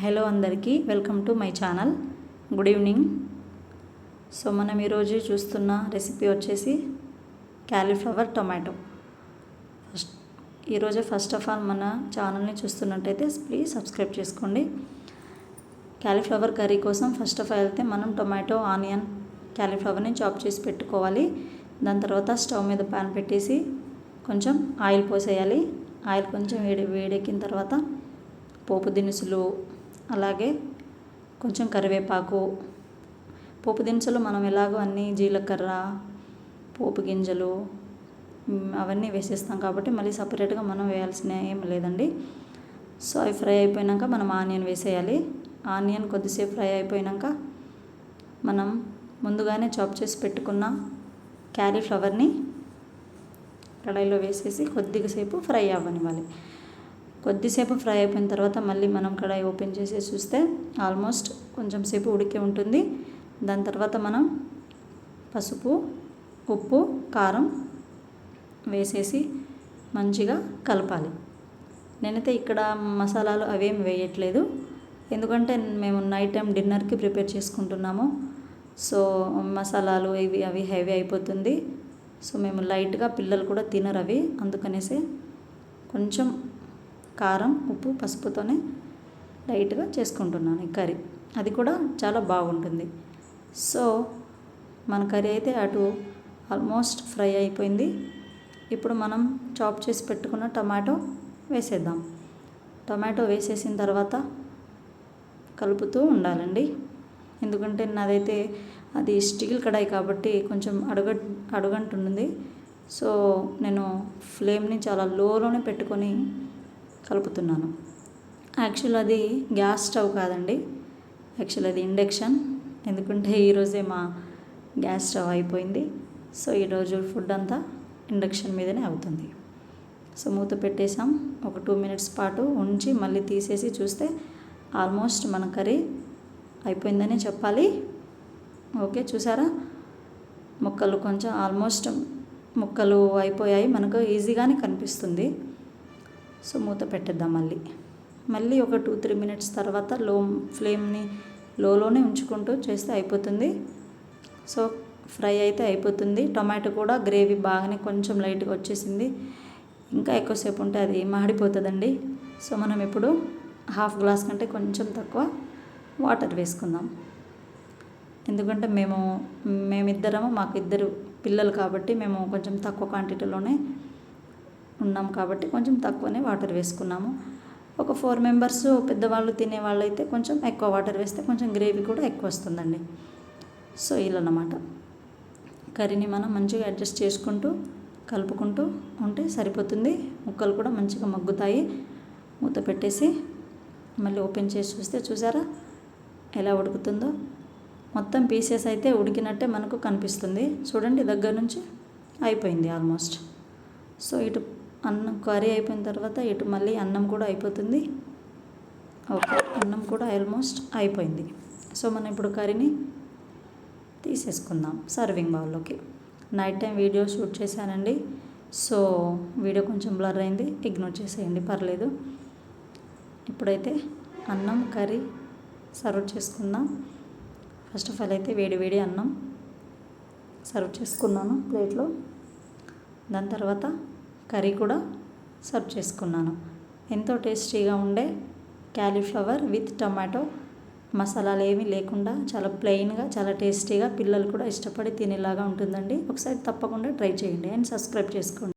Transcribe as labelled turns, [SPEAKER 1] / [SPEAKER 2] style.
[SPEAKER 1] Hello అందరికీ, welcome to my channel. Good evening. So మనం ఈరోజు చూస్తున్న రెసిపీ వచ్చేసి cauliflower tomato. First of all మన ఛానల్ని చూస్తున్నట్టయితే ప్లీజ్ సబ్స్క్రైబ్ చేసుకోండి. క్యాలీఫ్లవర్ కర్రీ కోసం ఫస్ట్ ఆఫ్ ఆల్ అయితే మనం టొమాటో, ఆనియన్, క్యాలీఫ్లవర్ని చాప్ చేసి పెట్టుకోవాలి. దాని తర్వాత స్టవ్ మీద ప్యాన్ పెట్టేసి కొంచెం ఆయిల్ పోసేయాలి. ఆయిల్ కొంచెం వేడెక్కిన తర్వాత పోపు దినుసులు, అలాగే కొంచెం కరివేపాకు, పోపు దినుసులు మనం ఎలాగో అన్నీ జీలకర్ర, పోపు గింజలు అవన్నీ వేసేస్తాం కాబట్టి మళ్ళీ సపరేట్గా మనం వేయాల్సిన ఏం లేదండి. సో అవి ఫ్రై అయిపోయాక మనం ఆనియన్ వేసేయాలి. ఆనియన్ కొద్దిసేపు ఫ్రై అయిపోయాక మనం ముందుగానే చాప్ చేసి పెట్టుకున్న క్యాలీఫ్లవర్ని కడాయిలో వేసేసి కొద్దిసేపు ఫ్రై అవ్వనివ్వాలి. కొద్దిసేపు ఫ్రై అయిపోయిన తర్వాత మళ్ళీ మనం కడాయి ఓపెన్ చేసి చూస్తే ఆల్మోస్ట్ కొంచెం సేపు ఉడికి ఉంటుంది. దాని తర్వాత మనం పసుపు, ఉప్పు, కారం వేసేసి మంచిగా కలపాలి. నేనైతే ఇక్కడ మసాలాలు అవేం వేయట్లేదు, ఎందుకంటే మేము నైట్ టైం డిన్నర్కి ప్రిపేర్ చేసుకుంటున్నాము. సో మసాలాలు అవి హెవీ అయిపోతుంది. సో మేము లైట్గా, పిల్లలు కూడా తినరు అవి, అందుకనేసి కొంచెం కారం, ఉప్పు, పసుపుతోనే లైట్గా చేసుకుంటున్నాను ఈ కర్రీ. అది కూడా చాలా బాగుంటుంది. సో మన కర్రీ అయితే అటు ఆల్మోస్ట్ ఫ్రై అయిపోయింది. ఇప్పుడు మనం చాప్ చేసి పెట్టుకున్న టమాటో వేసేద్దాం. టమాటో వేసేసిన తర్వాత కలుపుతూ ఉండాలండి, ఎందుకంటే నాదైతే అది స్టీల్ కడాయి కాబట్టి కొంచెం అడుగంటుంది. సో నేను ఫ్లేమ్ని చాలా లోలోనే పెట్టుకొని కలుపుతున్నాను. యాక్చువల్ అది గ్యాస్ స్టవ్ కాదండి, యాక్చువల్ అది ఇండక్షన్. ఎందుకంటే ఈరోజే మా గ్యాస్ స్టవ్ అయిపోయింది. సో ఈరోజు ఫుడ్ అంతా ఇండక్షన్ మీదనే అవుతుంది. సో మూత పెట్టేసాం. ఒక 2 minutes పాటు ఉంచి మళ్ళీ తీసేసి చూస్తే ఆల్మోస్ట్ మన కర్రీ అయిపోయిందని చెప్పాలి. ఓకే, చూసారా, ముక్కలు కొంచెం ఆల్మోస్ట్ ముక్కలు అయిపోయాయి, మనకు ఈజీగానే కనిపిస్తుంది. సో మూత పెట్టేద్దాం. మళ్ళీ ఒక 2-3 minutes తర్వాత ఫ్లేమ్ని లోనే ఉంచుకుంటూ చేస్తే అయిపోతుంది. సో ఫ్రై అయితే అయిపోతుంది. టొమాటో కూడా గ్రేవీ బాగానే కొంచెం లైట్గా వచ్చేసింది. ఇంకా ఎక్కువసేపు ఉంటే అది మాడిపోతుందండి. సో మనం ఇప్పుడు 1/2 glass కంటే కొంచెం తక్కువ వాటర్ వేసుకుందాం. ఎందుకంటే మేమిద్దరము, మాకు 2 పిల్లలు కాబట్టి మేము కొంచెం తక్కువ క్వాంటిటీలోనే ఉన్నాం కాబట్టి కొంచెం తక్కువనే వాటర్ వేసుకున్నాము. ఒక 4 members పెద్దవాళ్ళు తినేవాళ్ళు అయితే కొంచెం ఎక్కువ వాటర్ వేస్తే కొంచెం గ్రేవీ కూడా ఎక్కువ వస్తుందండి. సో ఇలా అన్నమాట. కర్రీని మనం మంచిగా అడ్జస్ట్ చేసుకుంటూ కలుపుకుంటూ ఉంటే సరిపోతుంది. ముక్కలు కూడా మంచిగా మగ్గుతాయి. మూత పెట్టేసి మళ్ళీ ఓపెన్ చేసి చూస్తే చూసారా ఎలా ఉడుకుతుందో. మొత్తం పీసెస్ అయితే ఉడికినట్టే మనకు కనిపిస్తుంది. చూడండి, దగ్గర నుంచి అయిపోయింది ఆల్మోస్ట్. సో ఇటు అన్నం కర్రీ అయిపోయిన తర్వాత ఇటు మళ్ళీ అన్నం కూడా అయిపోతుంది. ఓకే, అన్నం కూడా ఆల్మోస్ట్ అయిపోయింది. సో మనం ఇప్పుడు కర్రీని తీసేసుకుందాం సర్వింగ్ బౌల్లోకి. నైట్ టైం వీడియో షూట్ చేశానండి. సో వీడియో కొంచెం బ్లర్ అయింది, ఇగ్నోర్ చేసేయండి, పర్లేదు. ఇప్పుడైతే అన్నం, కర్రీ సర్వ్ చేసుకుందాం. ఫస్ట్ ఆఫ్ ఆల్ అయితే వేడి అన్నం సర్వ్ చేసుకున్నాను ప్లేట్లో. దాని తర్వాత కర్రీ కూడా సర్వ్ చేసుకున్నాను. ఎంతో టేస్టీగా ఉండే క్యాలీఫ్లవర్ విత్ టమాటో, మసాలాలు ఏమీ లేకుండా చాలా ప్లెయిన్గా, చాలా టేస్టీగా, పిల్లలు కూడా ఇష్టపడి తినేలాగా ఉంటుందండి. ఒకసారి తప్పకుండా ట్రై చేయండి అండ్ సబ్స్క్రైబ్ చేసుకోండి.